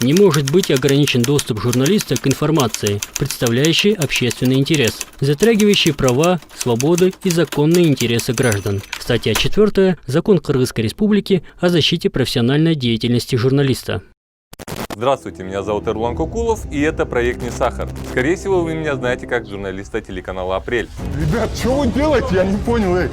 Не может быть ограничен доступ журналиста к информации, представляющей общественный интерес, затрагивающей права, свободы и законные интересы граждан. Статья 4. Закон Кыргызской Республики о защите профессиональной деятельности журналиста. Здравствуйте, меня зовут Эрлан Кукулов, и это проект «Не сахар». Скорее всего, вы меня знаете как журналиста телеканала «Апрель». Ребят, что вы делаете? Я не понял,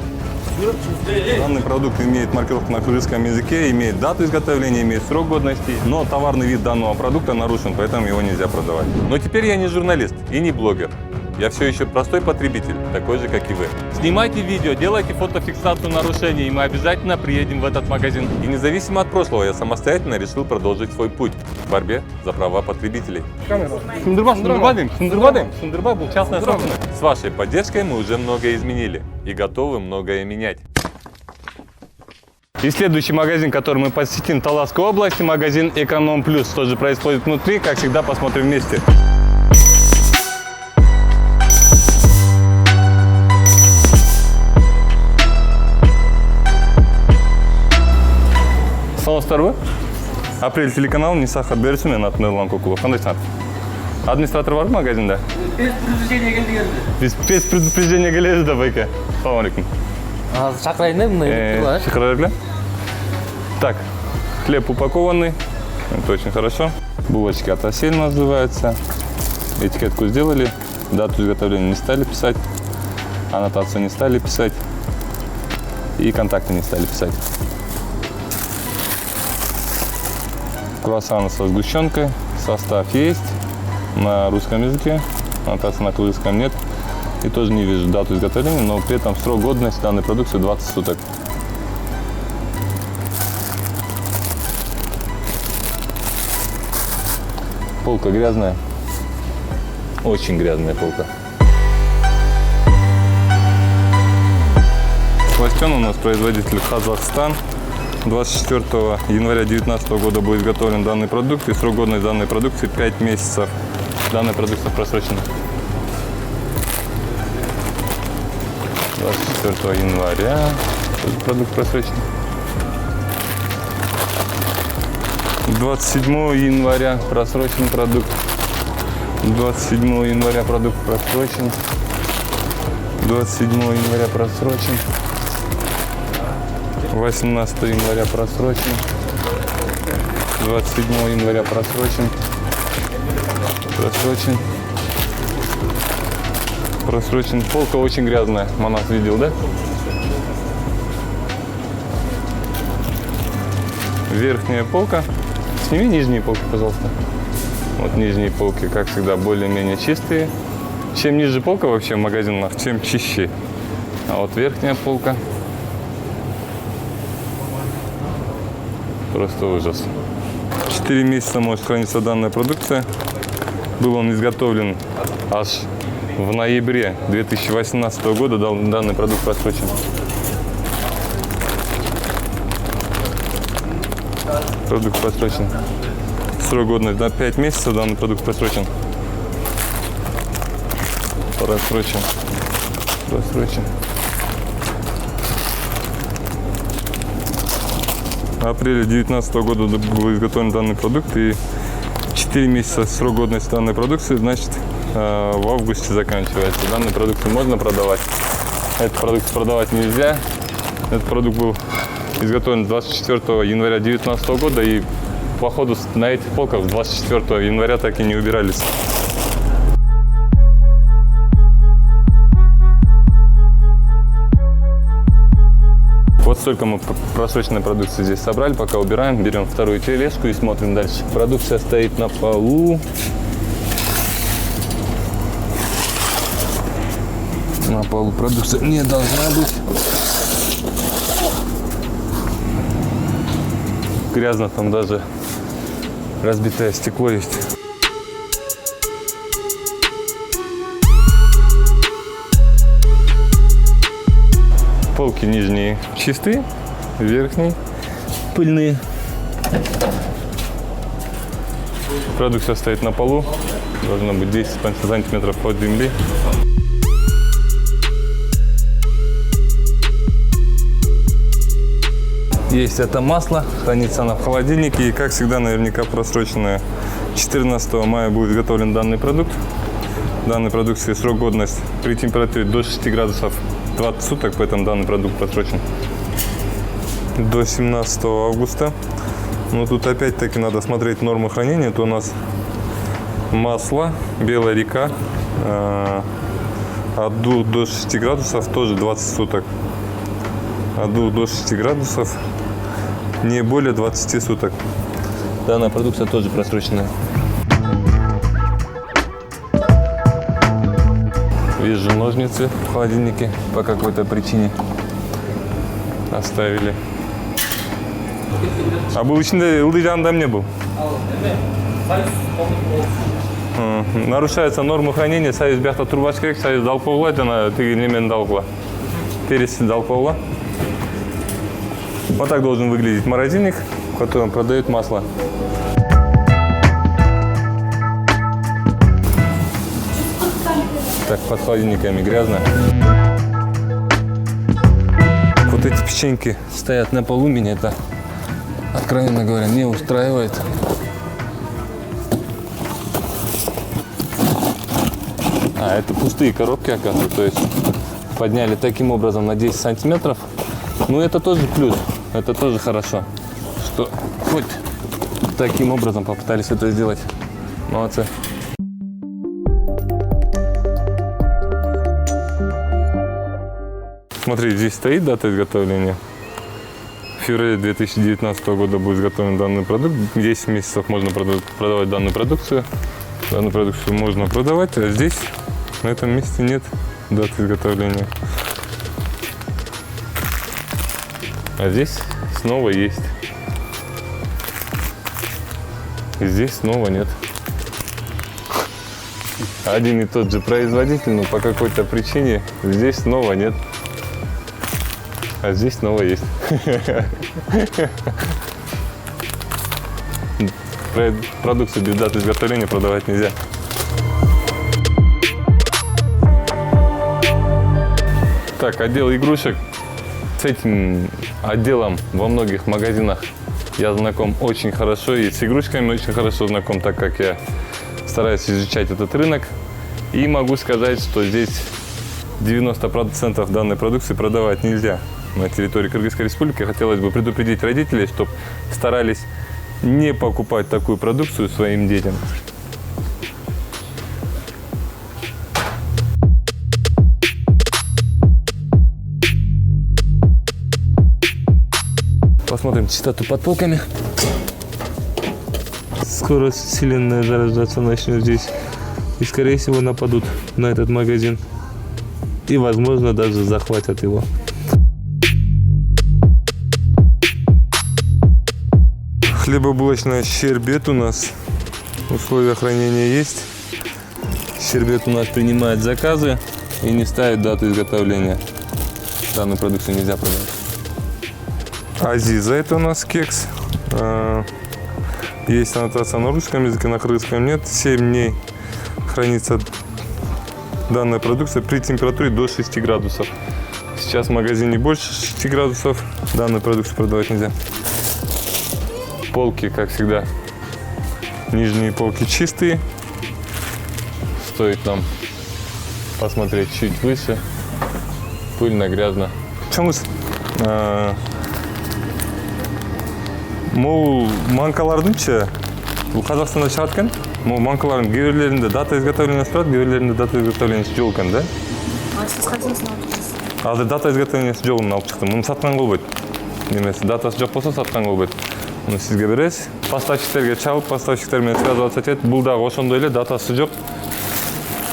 Данный продукт имеет маркировку на кыргызском языке, имеет дату изготовления, имеет срок годности, но товарный вид данного продукта нарушен, поэтому его нельзя продавать. Но теперь я не журналист и не блогер. Я все еще простой потребитель, такой же, как и вы. Снимайте видео, делайте фотофиксацию нарушений, и мы обязательно приедем в этот магазин. И независимо от прошлого, я самостоятельно решил продолжить свой путь в борьбе за права потребителей. Сундырба был частная собственность. С вашей поддержкой мы уже многое изменили и готовы многое менять. И следующий магазин, который мы посетим в Таласской области, магазин Эконом Плюс. Что же происходит внутри, как всегда, посмотрим вместе. Саламатсыздар ба? Апрель телеканал, не сахар берісі, мен атын Эрлан Кукулов. Қандай сынат? Администратор бар ма магазинда? Без предупреждения келді. Без предупреждения келеді да, байка. Салам алейкум. Шақырайын да, мына. Шақырайын. Так, хлеб упакованный, это очень хорошо. Булочки от Асель называются. Этикетку сделали, дату изготовления не стали писать, аннотацию не стали писать и контакты не стали писать. Круассаны со сгущенкой, состав есть на русском языке, аннотации на кыргызском нет. И тоже не вижу дату изготовления, но при этом срок годности данной продукции 20 суток. Полка грязная, очень грязная полка. Сластен у нас производитель Казахстан. 24 января 2019 года был изготовлен данный продукт, и срок годности данной продукции 5 месяцев. Данная продукция просрочена. 24 января продукт просрочен. 27 января просрочен продукт. 27 января продукт просрочен. 27 января просрочен. 18 января просрочен. 27 января просрочен. Просрочен. Полка очень грязная. Манас видел, да? Верхняя полка. Сними нижние полки, пожалуйста. Вот нижние полки, как всегда, более-менее чистые. Чем ниже полка вообще в магазинах, тем чище. А вот верхняя полка. Просто ужас. 4 месяца может храниться данная продукция. Был он изготовлен аж в ноябре 2018 года. Данный продукт просрочен. Продукт просрочен. Срок годности до 5 месяцев. Данный продукт просрочен. Просрочен. В апреле 2019 года был изготовлен данный продукт, и 4 месяца срок годности данной продукции, значит, в августе заканчивается. Данную продукцию можно продавать, этот продукт продавать нельзя. Этот продукт был изготовлен 24 января 2019 года, и походу на этих полках 24 января так и не убирались. Вот столько мы просроченной продукции здесь собрали. Пока убираем, берем вторую тележку и смотрим дальше. Продукция стоит на полу. На полу продукция не должна быть. Грязно, там даже разбитое стекло есть. Полки нижние чистые, верхние пыльные. Продукция стоит на полу, должно быть 10 сантиметров от земли. Есть это масло, хранится оно в холодильнике и, как всегда, наверняка просроченное. 14 мая будет изготовлен данный продукт. Данной продукции срок годности при температуре до 6 градусов 20 суток, поэтому данный продукт просрочен до 17 августа. Но тут опять-таки надо смотреть нормы хранения. Это у нас масло, Белая река, от 2 до 6 градусов тоже 20 суток. От 2 до 6 градусов не более 20 суток. Данная продукция тоже просроченная. Вижу ножницы в холодильнике по какой-то причине оставили. А был içinde ылдый жанында не был? Нарушается нормы хранения. Союз бияқта турбаш керек. Союз алып қойғыла, жана тиги немени алып пересін алып қойғыла. Вот так должен выглядеть морозильник, в котором продают масло. Так, под холодильниками грязно. Вот эти печеньки стоят на полу, меня это, откровенно говоря, не устраивает. А, это пустые коробки, оказывается, то есть подняли таким образом на 10 сантиметров. Ну, это тоже плюс, это тоже хорошо, что хоть таким образом попытались это сделать. Молодцы. Смотри, здесь стоит дата изготовления. В феврале 2019 года будет изготовлен данный продукт. 10 месяцев можно продавать данную продукцию. Данную продукцию можно продавать, а здесь, на этом месте, нет даты изготовления. А здесь снова есть. И здесь снова нет. Один и тот же производитель, но по какой-то причине здесь снова нет. А здесь снова есть. Продукцию без даты изготовления продавать нельзя. Так, отдел игрушек. С этим отделом во многих магазинах я знаком очень хорошо. И с игрушками очень хорошо знаком, так как я стараюсь изучать этот рынок. И могу сказать, что здесь 90% данной продукции продавать нельзя. На территории Кыргызской республики хотелось бы предупредить родителей, чтобы старались не покупать такую продукцию своим детям. Посмотрим чистоту под полками. Скоро вселенная зарождаться начнет здесь. И, скорее всего, нападут на этот магазин. И, возможно, даже захватят его. Хлебобулочная Щербет у нас. Условия хранения есть. Щербет у нас принимает заказы и не ставит дату изготовления. Данную продукцию нельзя продавать. Азиза — это у нас кекс. Есть аннотация на русском языке, на кыргызском нет. 7 дней хранится данная продукция при температуре до 6 градусов. Сейчас в магазине больше 6 градусов. Данную продукцию продавать нельзя. Полки, как всегда, нижние полки чистые. Стоит нам посмотреть чуть выше. Пыльно, грязно. Чомуз мол манкалардынча бул Казакстанда чыгат экен. Мол манкалардын кээ бирлеринде дата изготовления турат, кээ бирлеринде дата изготовления жок экен да. Сиз кайсысын алып чыктыңыз? Азыр дата изготовлениясы жогун алып чыктым. Муну саткан болбойт. Немеси датасы жок болсо саткан болбойт. Муну сизге беребиз. Поставщиктерге чалып, поставщиктер менен связываться этет. Бул дагы ошондой эле датасы жок.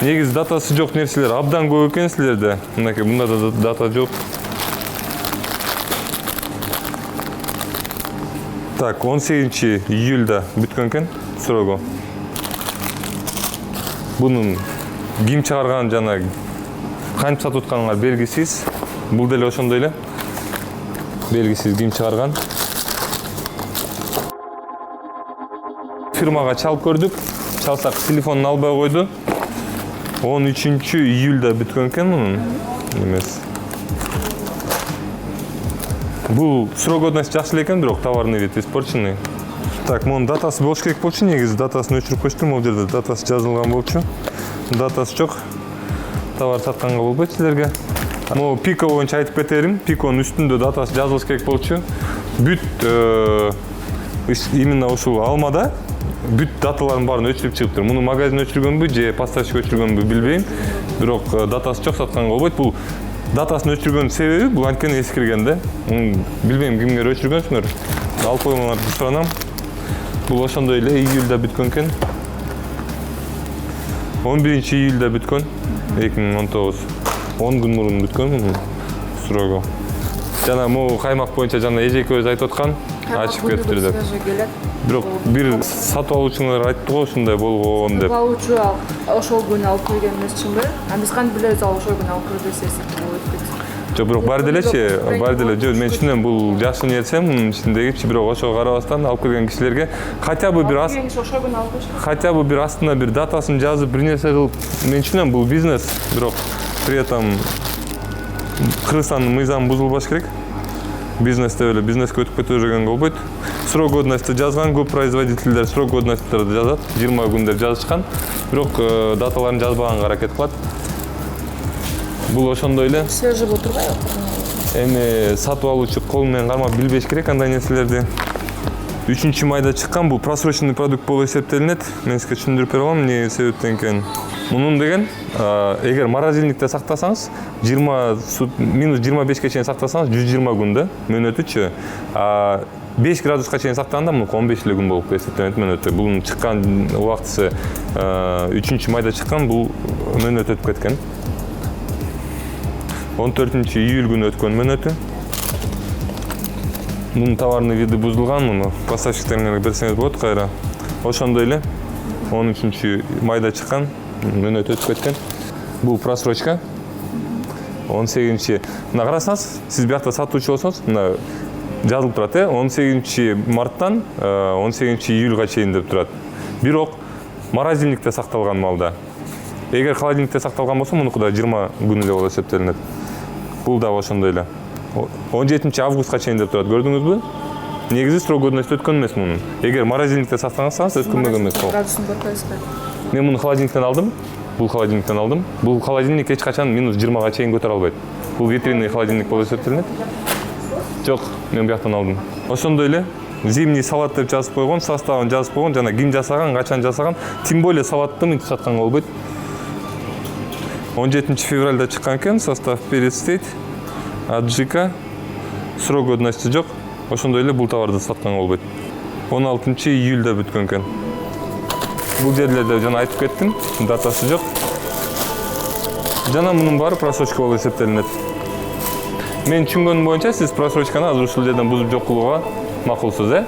Негизи датасы жок нерселер абдан көп экен силерде. Мынакей мында да дата жок. Так, 18 июльда бүткөн экен срогу. Бунун ким чыгарган жана кантип сатып атканыңар белгисиз. Бул деле ошондой эле. Белгисиз ким чыгарган. Фирмага чалып көрдүк. Чалсак телефонун албай койду. 13 июльда бүткөн экен мунун немеси. Бул срок годности жакшы эле экен, бирок товарный вид испорченный. Так, монун датасы болуш керек болчу, негизи датасын өчүрүп коюштум, бул жерде датасы жазылган болчу. Датасы жок. Товар сатканга болбойт силерге. Могу пико боюнча айтып кетерим. Пиконун үстүндө датасы жазылыш керек болчу. Бүт именно ушул алмада бүт даталардын баарын өчүрүп чыгыптыр. Муну магазин өчүргөнбү же поставщик өчүргөнбү билбейм. Бирок датасы жок сатканга болбойт. Бул датасын өчүргөн себеби бул анткени эскирген да. Билбейм кимдер өчүргөнсүңөр. Алып коюңар суранам. Бул ошондой эле июлда бүткөн экен. 11-июлда бүткөн. 2019. 10 күн мурун бүткөн срогу. Жана могу каймак боюнча жана эжекебиз айтып аткан, ачып кетиптир деп. Бирок бир сатып алуучуңар айтты го ушундай болгон деп. Алуучу ошол күнү алып келген эмес чынбы? Биз кантип билебиз ал ошол күнү алып келбесек болот деп. Жок, бирок бар делечи, жөн мен түшүнөм, бул жакшы нерсе, мунун ичиндеги, бирок ошого карабастан алып келген кишилерге хотя бы бир ошол күнү алып келишти. хотя бы бир астына бир датасын жазып, бир нерсе кылып, мен түшүнөм, бул бизнес, бирок при этом Кыргызстандын мыйзамы бузулбаш керек. Бизнесте эле бизнеске өтүп кете бергенге болбойт. Срок годности жазган, көп производительдер срок годностьтарды жазат, 20 күн деп жазышкан, бирок даталарын жазбаганга аракет кылат. Бул ошондой эле. Свежий болуп турбайбы? Эми сатып алуучу кол менен кармап билбеш керек андай нерселерди. 3-майда чыккан, бул просроченный продукт болуп эсептелинет. Мен сизге түшүндүрүп бере алам, эмне себептен экенин. Мунун деген, эгер морозильникте сактасаңыз, минус 25-ке чейин сактасаңыз 120 күндө мөөнөтүчү. 5 градуска чейин сактаганда муну 15 эле күн болуп эсептелет мөөнөтү. Бунун чыккан убактысы 3-майда чыккан, бул мөөнөт өтүп кеткен. 14-июль күнү өткөн мөөнөтү. Мунун товарный види бузулган, муну поставщиктериңерге берсеңиз болот кайра. Ошондой эле 13-майда чыккан, мөөнөтү өтүп кеткен. Бул просрочка. 18-чи. Мына карасаңыз, сиз биякта сатуучу болсоңуз, мына жазылып турат, 18-чи марттан 18-чи июльга чейин деп турат. Бирок морозильникте сакталган малда. Эгер холодильникте сакталган болсо, мунуку да 20 күн эле болуп эсептелинет. Бул да ошондой эле. 17 августка чейин деп турат, көрдүңүзбү? Негизи срок годности өткөн эмес мунун. Эгер морозильникте сактансаңыз, өткөнбөгөн эмес бул. Градусын барпайсызбы? Мен муну холодильниктен алдым. Бул холодильниктен алдым. Бул холодильник эч качан минус 20га чейин көтөрө албайт. Бул витринный холодильник болуп эсептелинет. Жок, мен бияктан алдым. Ошондой эле зимний салат деп жазып койгон, составын жазып койгон, жана ким жасаган, качан жасаган, тем более салатты мынтип сатканга болбойт. 17 февральда чыккан экен, состав перец дейт. Аджика. Срок годности жок. Ошондой эле бул товарды сатканга болбойт. 16 июльда бүткөн экен. Бул жерлерде жана айтып кеттим, датасы жок. Жана мунун баары просрочка болуп эсептелинет. Мен түшүнгөнүм боюнча сиз просрочканы азыр ушул жерден бузуп жок кылууга макулсуз,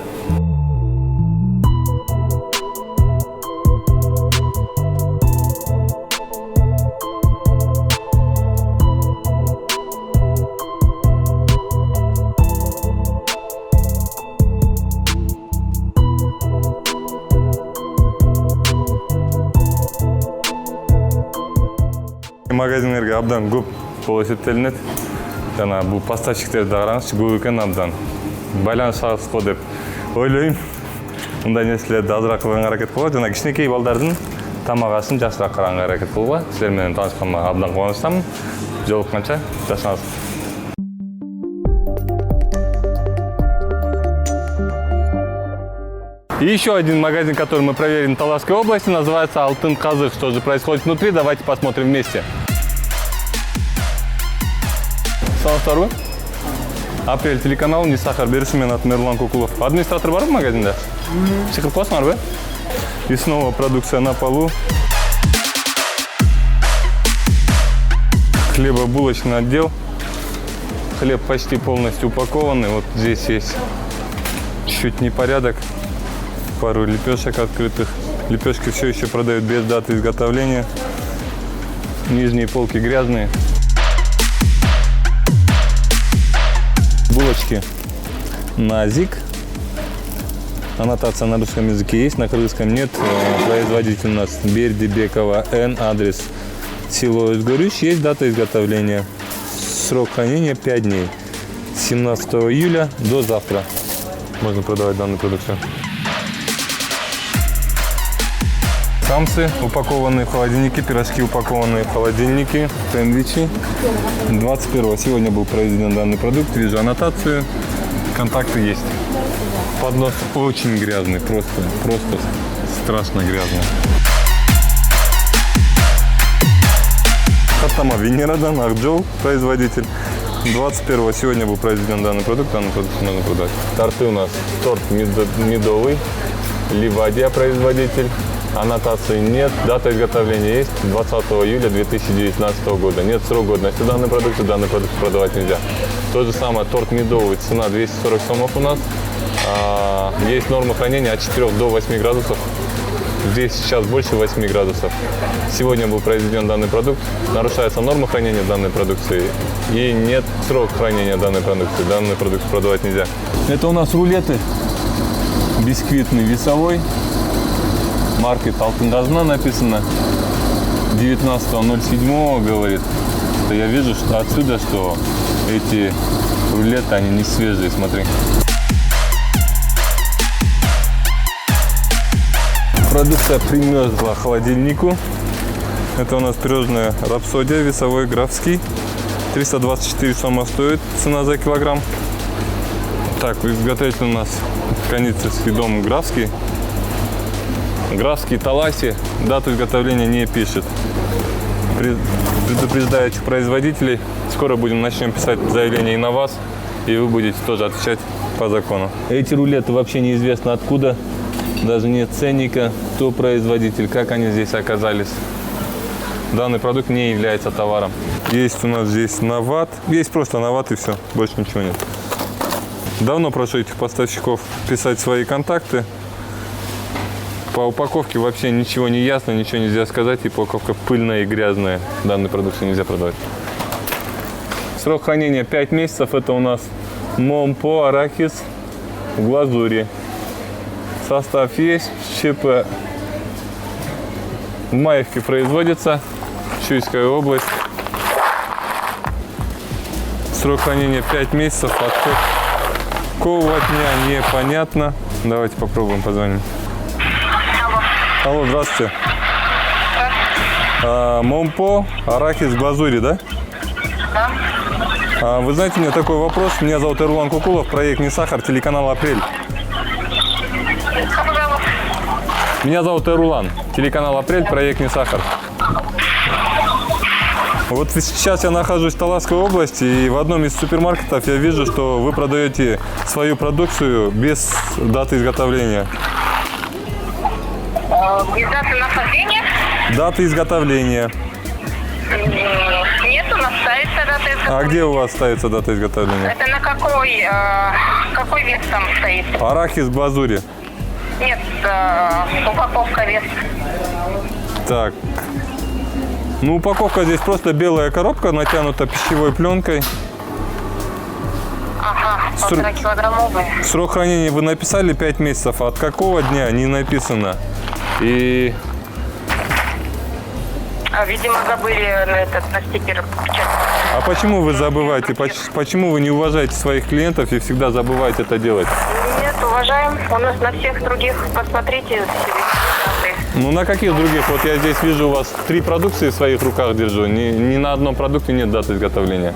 Магазиндерге абдан көп болуп эсептелинет. Жана бул поставщиктерди караңызчы, көп экен абдан. Байланышасыз го деп ойлойм. Мындай нерселерди азыраак кылганга аракет кылгыла, жана кичинекей балдардын тамак ашын жакшыраак караганга аракет кылгыла. Силер менен таанышканыма абдан кубанычтамын. Жолукканча жашаңыз. И еще один магазин, который мы проверим в Таласской области, называется Алтын Казых. Что же происходит внутри, давайте посмотрим вместе. Саламатсыздарбы? Апрель телеканалы, не сахар беруші, мен атым Эрлан Кукулов. Администратор бар в магазинде? Чықырып қоясыңар бе? И снова продукция на полу. Хлебобулочный отдел. Хлеб почти полностью упакованный. Вот здесь есть чуть-чуть непорядок. Пару лепешек открытых. Лепешки все еще продают без даты изготовления. Нижние полки грязные. Булочки Назик. Аннотация на русском языке есть, на кыргызском нет. Производитель у нас Бердибекова Н. Адрес село Изгорюш. Есть дата изготовления. Срок хранения 5 дней. 17 июля до завтра можно продавать данную продукцию. Самсы упакованные в холодильники, пирожки упакованные в холодильники, сэндвичи. 21-го сегодня был произведен данный продукт, вижу аннотацию, контакты есть. Поднос очень грязный, просто страшно грязный. Хаттама Венерадан, Ахджол, производитель. 21-го сегодня был произведен данный продукт можно продать. Торты у нас торт медовый, Ливадия производитель. Аннотации нет, дата изготовления есть, 20 июля 2019 года. Нет срок годности данной продукции продавать нельзя. То же самое, торт медовый, цена 240 сомов у нас. Есть норма хранения от 4 до 8 градусов. Здесь сейчас больше 8 градусов. Сегодня был произведен данный продукт. Нарушается норма хранения данной продукции и нет срок хранения данной продукции. Данную продукцию продавать нельзя. Это у нас рулеты. Бисквитный весовой. Маркой Алтынгазна написано. 19.07 говорит. То я вижу что отсюда, что эти рулеты, они не свежие. Смотри. Продукция примерзла к холодильнику. Это у нас пирожное Рапсодия, весовой графский. 324 сома стоит цена за килограмм. Так, изготовитель у нас кондитерский дом Графский. Графский Таласи дату изготовления не пишет. Предупреждаю производителей, скоро начнем писать заявление и на вас, и вы будете тоже отвечать по закону. Эти рулеты вообще неизвестно откуда. Даже нет ценника, кто производитель, как они здесь оказались. Данный продукт не является товаром. Есть у нас здесь нават. Есть просто нават и все, больше ничего нет. Давно прошу этих поставщиков писать свои контакты. По упаковке вообще ничего не ясно, ничего нельзя сказать. И упаковка пыльная и грязная. Данную продукцию нельзя продавать. Срок хранения 5 месяцев. Это у нас Момпо арахис в глазури. Состав есть, ЧП в Маевке производится, Чуйская область. Срок хранения 5 месяцев, от какого дня непонятно. Давайте попробуем, позвоним. Алло, здравствуйте. Момпо арахис в глазури, да? Да. Вы знаете, у меня такой вопрос. Меня зовут Эрлан Кукулов, проект «Не сахар», телеканал «Апрель». Меня зовут Эрулан, телеканал «Апрель», проект «Не сахар». Вот сейчас я нахожусь в Таласской области, и в одном из супермаркетов я вижу, что вы продаете свою продукцию без даты изготовления. Без даты нахождения? Даты изготовления. Нет, у нас ставится дата изготовления. А где у вас ставится дата изготовления? Это на какой вес там стоит? Арахис в глазури. Нет, упаковка вес. Так. Ну, упаковка здесь просто белая коробка, натянута пищевой пленкой. Ага, 1,5 килограммовая. Срок хранения вы написали 5 месяцев. От какого дня не написано? И... Видимо, забыли на стикер. А почему вы забываете? Почему вы не уважаете своих клиентов и всегда забываете это делать? Нет, уважаем. У нас на всех других, посмотрите, Ну, на каких других? Вот я здесь вижу у вас 3 продукции в своих руках держу. Ни на одном продукте нет даты изготовления.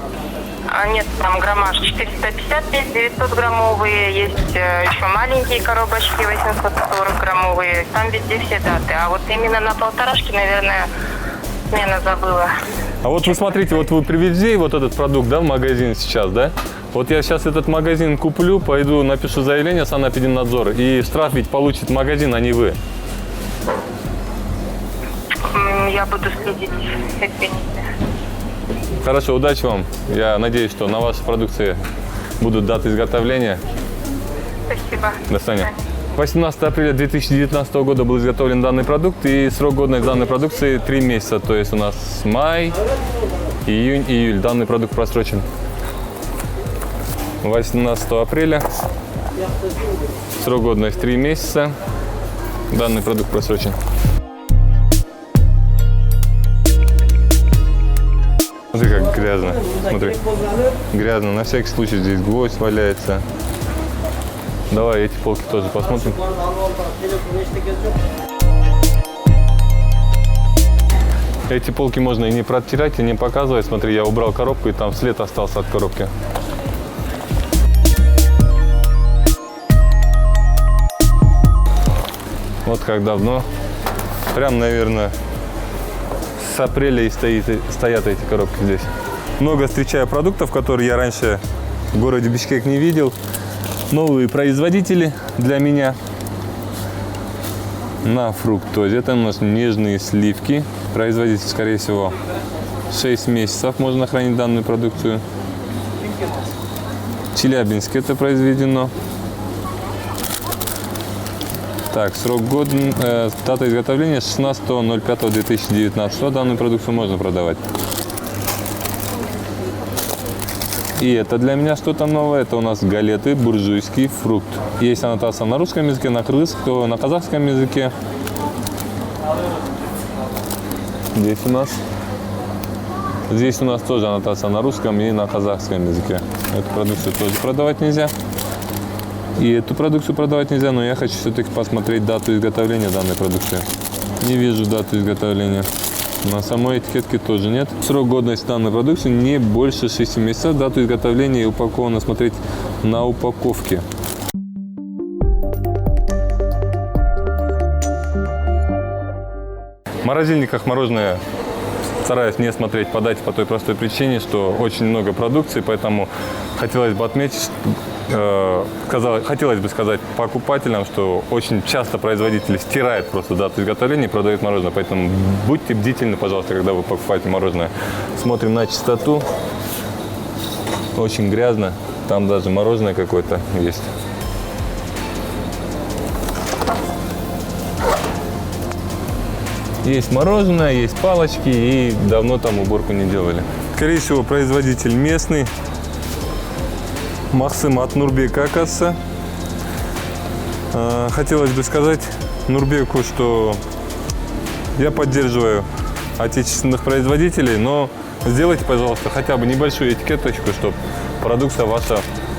Нет, там граммаж 450, есть 900 граммовые, есть еще маленькие коробочки 840 граммовые. Там везде все даты. А вот именно на полторашке, наверное, смена забыла. А вот вы смотрите, вот вы привезли вот этот продукт, да, в магазин сейчас, да? Вот я сейчас этот магазин куплю, пойду напишу заявление в Санэпидемнадзор, и штраф ведь получит магазин, а не вы. Я буду следить, извините. Хорошо, удачи вам. Я надеюсь, что на вашей продукции будут даты изготовления. Спасибо. До свидания. 18 апреля 2019 года был изготовлен данный продукт, и срок годности данной продукции 3 месяца. То есть у нас май, июнь, июль. Данный продукт просрочен. 18 апреля. Срок годности 3 месяца. Данный продукт просрочен. Смотри, как грязно. Смотри. Грязно. На всякий случай здесь гвоздь валяется. Давай эти полки тоже посмотрим. Эти полки можно и не протирать, и не показывать. Смотри, я убрал коробку, и там след остался от коробки. Вот как давно. Прям, наверное, с апреля и стоят эти коробки здесь. Много встречаю продуктов, которые я раньше в городе Бишкек не видел. Новые производители для меня. На фруктозе. Это у нас нежные сливки. Производитель, скорее всего, 6 месяцев можно хранить данную продукцию. В Челябинске это произведено. Так, срок дата изготовления 16.05.2019. Данную продукцию можно продавать. И это для меня что-то новое. Это у нас галеты, буржуйский фрукт. Есть аннотация на русском языке, на крымском, на казахском языке. Здесь у нас тоже аннотация на русском и на казахском языке. Эту продукцию тоже продавать нельзя. И эту продукцию продавать нельзя, но я хочу все-таки посмотреть дату изготовления данной продукции. Не вижу дату изготовления. На самой этикетке тоже нет. Срок годности данной продукции не больше 6 месяцев. Дату изготовления и упаковано смотреть на упаковке. В морозильниках мороженое стараюсь не смотреть по дате по той простой причине, что очень много продукции, поэтому хотелось бы отметить, хотелось бы сказать покупателям, что очень часто производитель стирает просто дату изготовления и продает мороженое. Поэтому будьте бдительны, пожалуйста, когда вы покупаете мороженое. Смотрим на чистоту. Очень грязно. Там даже мороженое какое-то есть. Есть мороженое, есть палочки, и давно там уборку не делали. Скорее всего, производитель местный. Максим от Нурбека, оказывается. Хотелось бы сказать Нурбеку, что я поддерживаю отечественных производителей, но сделайте, пожалуйста, хотя бы небольшую этикеточку, чтобы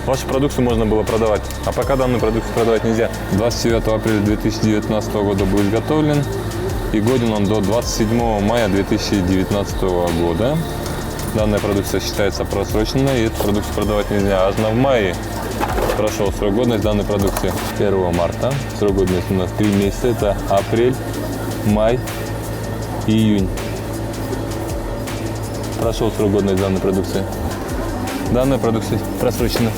вашу продукцию можно было продавать. А пока данную продукцию продавать нельзя. 29 апреля 2019 года был изготовлен. И годен он до 27 мая 2019 года. Данная продукция считается просроченной, и эту продукцию продавать нельзя. Аж в мае прошел срок годности данной продукции. 1 марта. Срок годности у нас 3 месяца. Это апрель, май, июнь. Прошел срок годности данной продукции. Данная продукция просрочена.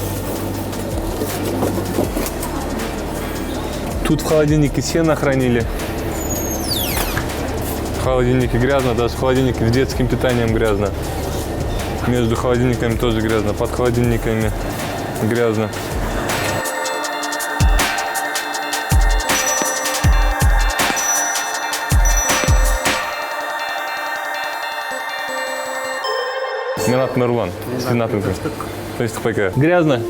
Тут в холодильнике сено хранили. В холодильнике грязно, даже в холодильнике с детским питанием грязно. Между холодильниками тоже грязно, под холодильниками грязно. Минат Нурлан, Сенатынка. То есть пока грязно.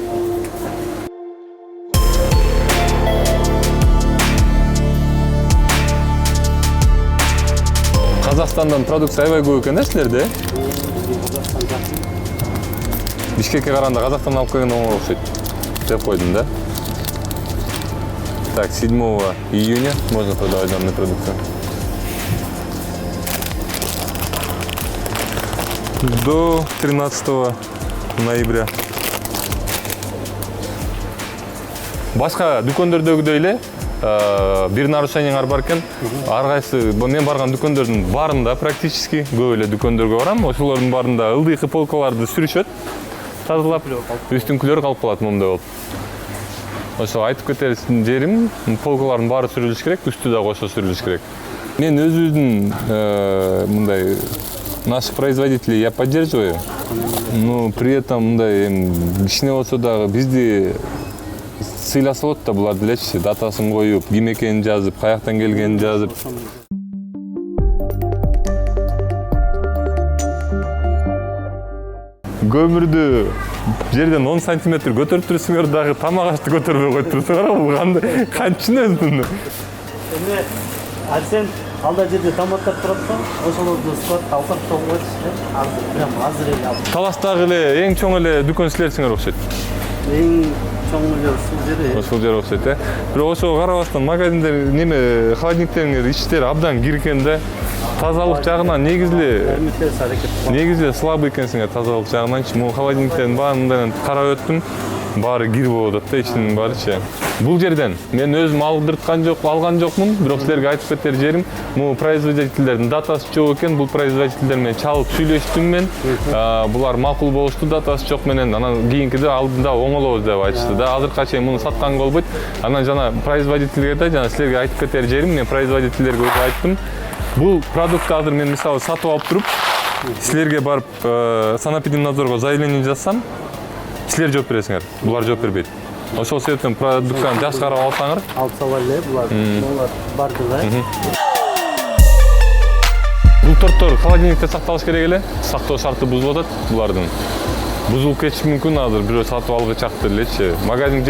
Қазақстандан продукция аябай көп екен, силерде? Бишкекке қарағанда Қазақтан алып келген оңай ұқсайды. Деп қойдым, да? Так, 7 июня можно продавать данную продукцию. До 13 ноября. Башқа дүкендердегідей эле бир нарушениялар бар екен. Аргайсы мен барган дүкөндөрдүн баарында практически көп эле дүкөндөргө барам. Ошолордун баарында ылдыйкы полкаларды сүрүшөт, тазалап, үстүңкүлөр калып калат момундай болуп. Ошо айтып кетер жерим, полкалардын баары сүрүлүш керек, үстү да кошо сүрүлүш керек. Мен өзүбүздүн мындай наших производителей я поддерживаю, но при этом мындай кичине болсо дагы бизди сыйласып да булар делечи, датасын коюп, ким экенин жазып, каяктан келгенин жазып. Көмүрдү жерден 10 сантиметр көтөрүп турсуңар дагы тамак ашты көтөрбөй коюп турсуңар, бул кандай канчын өзүнүн? Эми, ал сен Алда жерде томаттар турат да, ошолорду складта укаттап коюшты. Азыр прям азыр эле алып. Таластагы эле эң чоң эле дүкөн силерсиңер окшойт. Эң чоң эле ушул жери. Ошол жер окшойт, Бирок ошого карабастан магазиндер неме холодниктериңер иштери абдан киркен да. Тазалык жагынан негизли слабый экенсиңер тазалык жагынанчы. Могу холодниктердин баарын карап өттүм. Баары кир болуп атат да, ичинин баарычы. Бул жерден мен өзүм алдырткан жок, алган жокмун, бирок силерге айтып кетер жерим, могу производительдердин датасы жок экен. Бул производительдер менен чалып сүйлөштүм мен. Булар макул болушту, датасы жок менен. Анан кийинкиде алдында оңолобуз деп айтышты да. Азыркыга чейин муну сатканга болбойт. Анан жана производительге да, жана силерге айтып кетер жерим, мен производительдерге өзү айттым. Бул продуктты азыр мен мисалы сатып алып туруп, силерге барып санэпидемнадзорго заявление жазсам, силер жооп бересиңер. Булар жооп бербейт. Ошол себептен продукттан жакшы карап алсаңар, Алып сала эле булар барды да. бул торттор холодильникте сакталыш керек эле. Сактоо шарты бузулуп атат булардын. Бузулуп кетиши мүмкүн, азыр бирөө сатып алгы чакты элечи. Магазин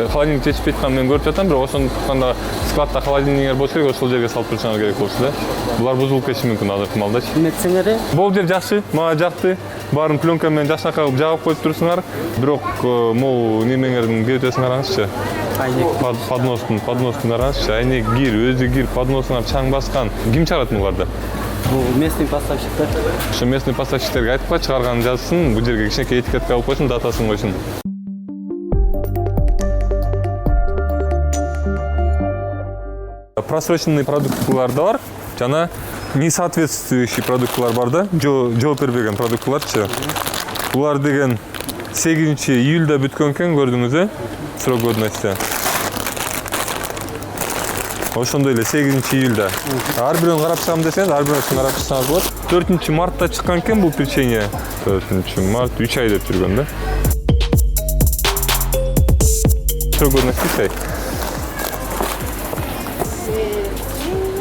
холодильник жетишпей аткан мен көрүп жатам, бирок ошондуктан да складта холодильниктер болсо керек, ошол жерге салып турушуңар керек болчу да. Булар бузулуп кетиши мүмкүн азыркы малдачы. Эметсеңер, Бул жер жакшы, мага жакты. Баарын пленка менен жакшынака кылып жабып коюп турсуңар. Бирок могу немеңердин бетесин караңызчы. Подностун караңызчы. Айнек кир, өзү кир, подносуңар чаң баскан. Ким чыгарат буларды? бул местный поставщиктер. Ошо местный поставщиктерге айтып чыгарганын жазсын, бул жерге кичинекей этикетка алып койсун, датасын койсун. Просроченный продуктылар да бар, жана несоответствующий продуктылар бар да, жооп бербеген продуктыларчы. Булар деген 8-июльда бүткөн экен, көрдүңүз, срок годности. Ошондой эле 8-июльда. Ар бирөөнү карап чыгам десеңиз, ар бирөөсүн карап чыксаңыз болот. 4-мартта чыккан экен бул печенье. 4-март 3 ай деп жүргөн да. Срок годности 3 ай.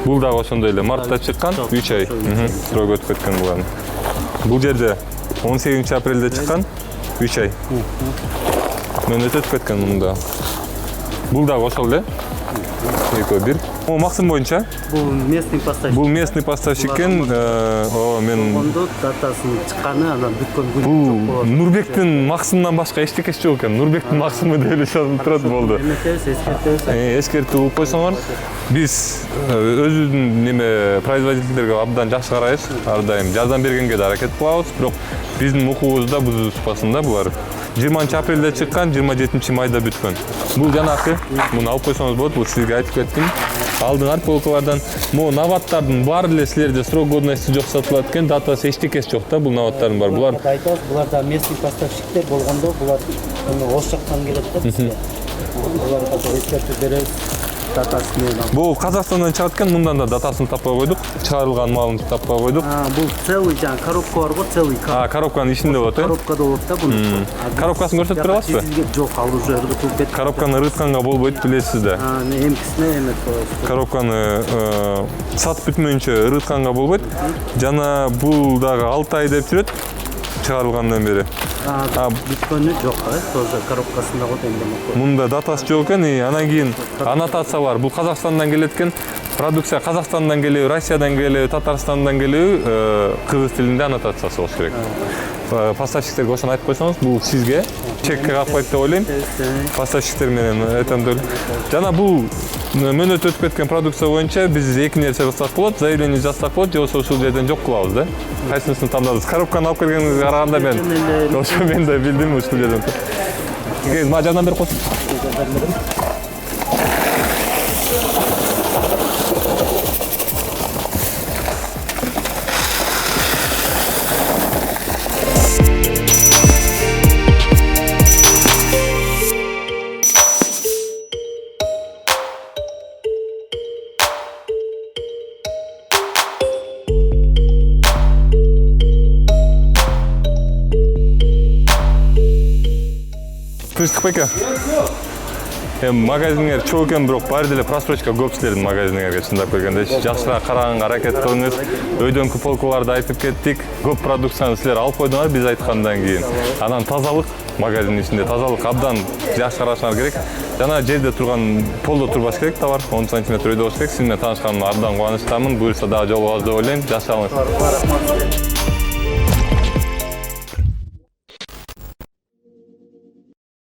Бул дагы ошондой эле мартта чыккан, 3 ай. Срок өтүп кеткен булардын. Бул жерде 18-апрелде чыккан, 3 ай. Мен өтүп кеткен мында. Бул дагы ошол эле. Экөө бир. Максым боюнча? Бул местный поставщик. Бул местный поставщик экен. Мен Ондо датасын чыкканы, анан бүткөн күнү бул Нурбектин Максымдан башка эчтекеси жок экен. Нурбектин Максымы деп эле турат болду. Эскертүү кылып койсоңор, биз өзүбүздүн неме производительдерге абдан жакшы карайбыз. Ар дайым жардам бергенге да аракет кылабыз, бирок биздин укугубузда бузулушпасын да булар. 20-апрелде чыккан, 27-майда бүткөн. Бул жанакы, муну алып койсоңуз болот, бул сизге айтып кеттим. Алдыңар полкалардан, могу наваттардын баары эле силерде срок годности жок сатылат экен, датасы эчтекеси жок да, бул наваттардын бар. Булар буларда местный поставщиктер болгондо, булар ош жактан келет да бизге. Буларга эскертүү беребиз. Датасы менен. Бул Казакстандан чыгат экен, мындан да датасын таппай койдук. Чыгарылган малын таппай койдук. Бул целый жана коробка бар го, целый. Коробканын ичинде болот, Коробкада болот да бул. Коробкасын көрсөтүп бере аласызбы? Жок, ал уже ырытылып кетти. Коробканы ырытканга болбойт, билесиз да. Эмкисине эмет коебуз. Коробканы сатып бүтмөйүнчө ырытканга болбойт. Жана бул дагы 6 ай деп жүрөт. Чыгарылгандан бери. Бүткөнү жок, тоже коробкасында го эмне. Мында датасы жок экен, анан кийин аннотация бар. Бул Казакстандан келет экен. Продукция Казакстандан келеби, Россиядан келеби, Татарстандан келеби, кыргыз тилинде аннотациясы болуш керек. Поставщиктерге ошону айтып койсоңуз, бул сизге чекке калпайт деп ойлойм. Поставщиктер менен айтам деп. Жана бул мөөнөт өтүп кеткен продукция боюнча биз эки нерсе кылсак болот, заявление жазсак болот, же болбосо ушул жерден жок кылабыз да. Кайсынысын тандадыңыз? Коробканы алып келгениңизге караганда мен ошо мен да билдим ушул жерден. Мага жардам берип койсун. Тынчтык байке. Магазингер чоң экен, бирок баары деле просрочка көп силердин магазиниңерге чындап келгенде. Жакшыраак караганга аракет кылыңыз. Өйдөнкү полкаларды айтып кеттик. Көп продукцияны силер алып койдуңар биз айткандан кийин. Анан тазалык, магазин ичинде тазалык абдан жакшы карашыңар керек. Жана жерде турган полдо турбаш керек товар, 10 сантиметр өйдө болуш керек. Сиз менен таанышканыма абдан кубанычтамын. Буюрса дагы жолугабыз деп ойлойм. Жакшы алыңыз.